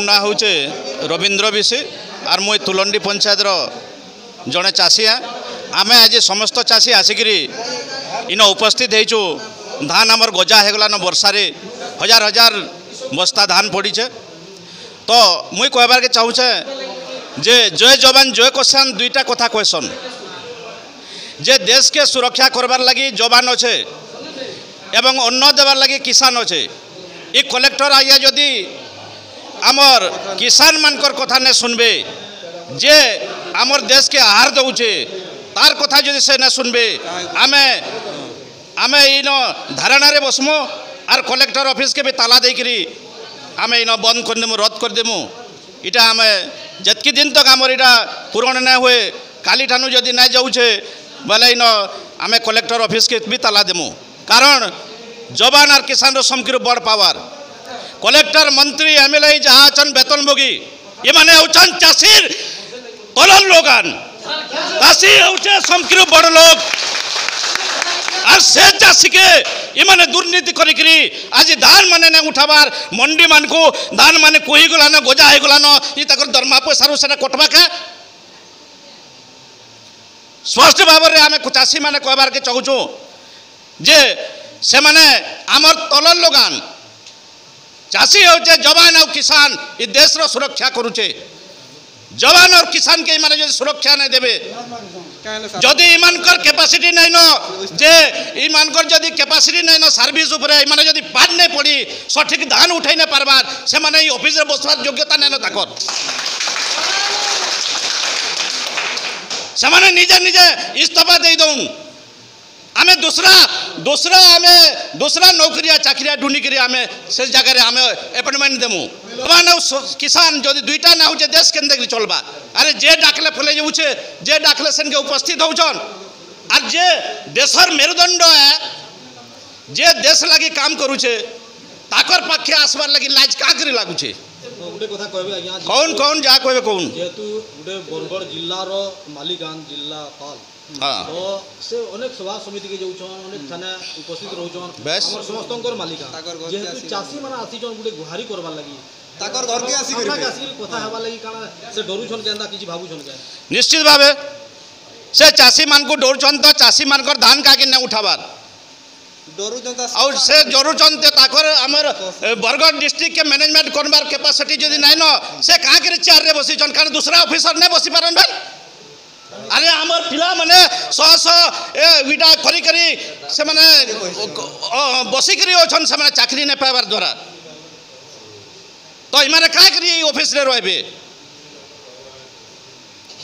मोर ना हूँ रवींद्र विशी आर मुई तुलंडी पंचायत जड़े चाषी हाँ। आम आज समस्त चाषी आसिक इन उपस्थित होइचु। धान आमर गजा हो गलान वर्षारे हजार हजार बस्ता धान पड़ी है। तो मुई कहबार के चाहूचे जे जय जवान जय किसान दुईटा कथा कहसन जे देश के सुरक्षा करबार लगी जवान अच्छे एवं अन्न देवार लगी किसान अच्छे। ये कलेक्टर आइया जदि आमर किसान मानकर कथा ने सुनबे जे आमर देश के आहार दौचे तार कथा जदि से न सुनबे आमे आमे इन धारणा रे बसमु आर कलेक्टर ऑफिस के भी ताला देकरी आमे इन बंद कर देमु रद्द कर देमु। इटा आमे जतकी दिन तक आमर इटा पूरण न हुए काली ठानु जदि न जाऊे बोले इन आमे कलेक्टर ऑफिस के भी ताला देमु। कारण जवान और किसान रो समकिर बड़ पावर कलेक्टर मंत्री एमएलए जहाँ अचन वेतनभोगी ये माने होचन चाषीर तलन लोगान चाषी होचे समकिर बड़ लोग और से चाषी के ये माने दुर्नीति करिकरी आज धान माने ने उठाबार मंडी मान को धान माने कोही गलान गोजा हे गलान ये तकर दरमा पैसा रो सेना कटबा के स्पष्ट भाव में आम चाषी मैंने कहबार के चाहूँ जे से माने आमर तलन लोगान चाषी होचे जवान और किसान ये देश रो सुरक्षा करुचे। जवान और किसान के माने जो सुरक्षा नहीं देवे जदि इमानकर कैपेसिटी नहीं न जे इमानकर जदि कैपेसिटी नहीं न सर्विस उपरे माने जदि पान नहीं पड़ी सठिक धान उठाई नहीं पारबार से माने ऑफिस रे बसबार योग्यता नहीं न ताकर से माने निजे निजे इस्तीफा दे दउन आमे दूसरा नौकरिया चाकरिया ढूंढी करी आमे से जगह रे आमे अपॉइंटमेंट देमु। माने किसान जदि दुईटा ना होचे देश केंद्र चलबा अरे जे डाकले फले जाउछे जे डाकले सन के उपस्थित होचन और जे देशर मेरुदंड है जे देश लगी काम करूछे ताकर पक्षे आसबार लगी लाज का करी लागुछे। गोटे कथा कहबे आज्ञा कौन कौन जा कहबे कौन जेतु गोटे बरगढ़ जिल्ला रो मालीगान जिल्लापाल हाँ तो से अनेक सभा समिति के जाउछन अनेक थाना उपस्थित रहउछन हमर समस्तंकर मालिका जेतु चासी माने आसीछन गोटे गुहारी करबा लागि ताकर घर के आसी करबे कथा हेबा लागि काना से डरुछन केंदा किछि भाबुछन के निश्चित भावे से चासी मान को डरुछन तो चासी मानकर धान काके न उठाबार और से जरूरन ताकर आमर बरगढ़ डिस्ट्रिक्ट के मैनेजमेंट करबार कैपेसिटी जदि नाइ न से कहाँ के चेयर रे बसी छन कारण दूसरा ऑफिसर नहीं बसी पारन भाई। अरे आमर पिला माने 100 विटा करी करी से माने बसी करी ओछन से माने चाकरी ने पाइबार द्वारा तो इमाने का करी ऑफिस रे रहबे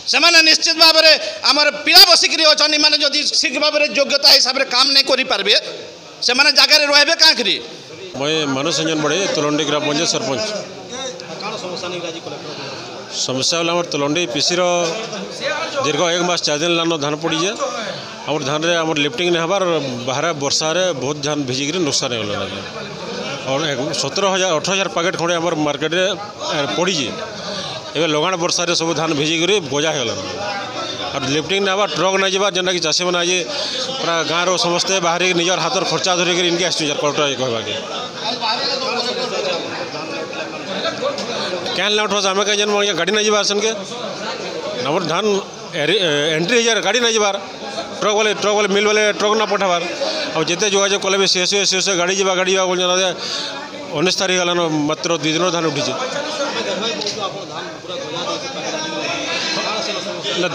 से माने निश्चित भाव में आमर पिला बसी करी ओछन इमाने जदि ठीक भाव में योग्यता हिसाब रे काम नहीं करि पारबे से माने जगह रे रहबे का करी। मैं मनोज रंजन बड़े तुलंडी ग्राम पंचायत सरपंच काना समस्या नहीं राजी कलेक्टर समस्या वाला तुलंडी पीसी दीर्घ 1 मास 4 दिन लान धान पड़ी जाए आम धान रे आम लिफ्टिंग नहीं हबार बाहर वर्षा रे बहुत धान भिजिक नुकसान होगा और 17,000 18,000 पैकेट खड़े आम मार्केट रे पड़ी एवं लगाण वर्षा रे सब धान भिजिक गजा होगा और लिफ्टिंग नहीं हबार ट्रक नहीं जाबार जेनटा कि चाषी मैंने आज पूरा गाँव समस्ते बाहर निजर हाथ खर्चा धरिक इनके आसुँ कलेक्टर कहवाके क्या ना उठा आम कहीं गाड़ी नहीं जाबार सन के आम धान एंट्री हजार गाड़ी नहीं जाबार ट्रक वाले मिल वाले ट्रक ना पठाबार और जिते जोगाजोग कले से गाड़ी जा गाड़ी बोल 19 तारीख गलान मात्र 2 दिन धान उठी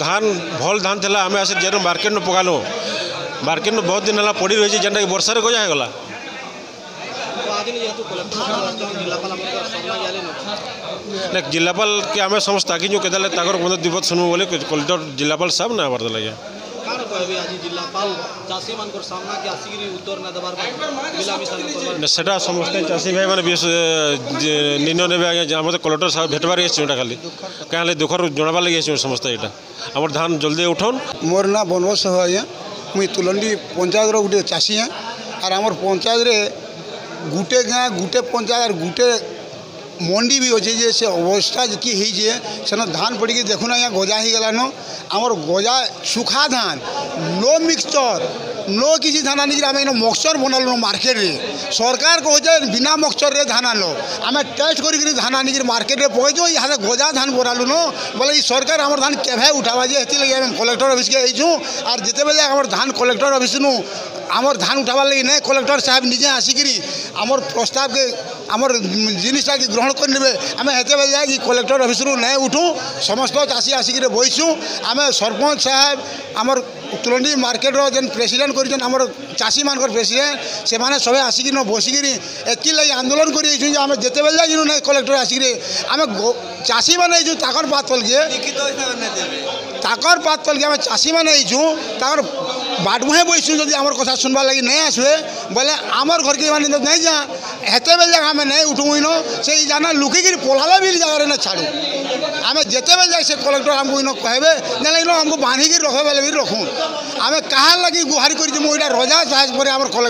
धान भल धान थी आम आस जे मार्केट में पकालु मार्केट में बहुत दिन है पड़ी रही जेनटा कि वर्षा रे गजा होगा जिलापाल के आम समस्त आगे के मतलब दिवत शुणु बोले कलेक्टर जिलापाल साहब ना आबार लगे सेटा समस्त चाषी भाई मैंने निर्णय ने आगे आम कलेक्टर साहब भेटबार खाली क्या दुखर जनाबार लगे समस्त यहाँ आम धान जल्दी उठाउन। मोर ना बनवास हो आज्ञा मुई तुलंडी पंचायत गोटे चाषी हैं और आमर पंचायत रे गुटे गाँ गुटे पंचायत और गुटे मंडी भी अच्छे जे से अवस्था जी से धान पड़ी देखुना यहाँ गजा ही गलान आमर गजा सुखा धान नो मिक्सचर नो किसी धान आनिक आम इन मक्सर बनल मार्केट रे सरकार कहे बिना मक्सर रे धान आनो आम टेस्ट कर धान आनिक मार्केट रे पहुँचो यहाँ गजा धान बरालु न बोले सरकार आम धान केवे उठावा जे लगे आम कलेक्टर ऑफिस के आईचु और जिते बेले आम धान कलेक्टर ऑफिस नु आमर धान उठाबार लगे नहीं कलेक्टर साहब निजे आसिकी आमर प्रस्ताव के आमर जिनटा कि ग्रहण करे आम हेते बेले जाए कलेक्टर ऑफिस रू नहीं उठू समस्त चाषी आसिक बसु आम सरपंच साहब आमर तुलंडी मार्केट रो जेन प्रेसिडेंट कर चाषी मान प्रेसिडेंट से माने सबे आसिक बसिक एति लगे आंदोलन कर आम जिते बेले जाए नहीं कलेक्टर आसिक आम चाषी मैंने ताकर बात तल के ताकर बात तल के आम चाषी मैंने ताकर बाट मुहे बसु जब आम कथा सुनवा लगी नहीं आसवे बोले आमर घर के माने नहीं जा हेते बेले जगह आम नहीं उठू इन से जाना लुकिकी पलाला भी जगह ना छाड़ू आम जिते बेले जाए से कलेक्टर आमको इन कहबे ना इन आमको बांधिकी रखे बेले भी रखूँ आम कहाँ लगी गुहारी कर रजा साहस पर आम कलेक्टर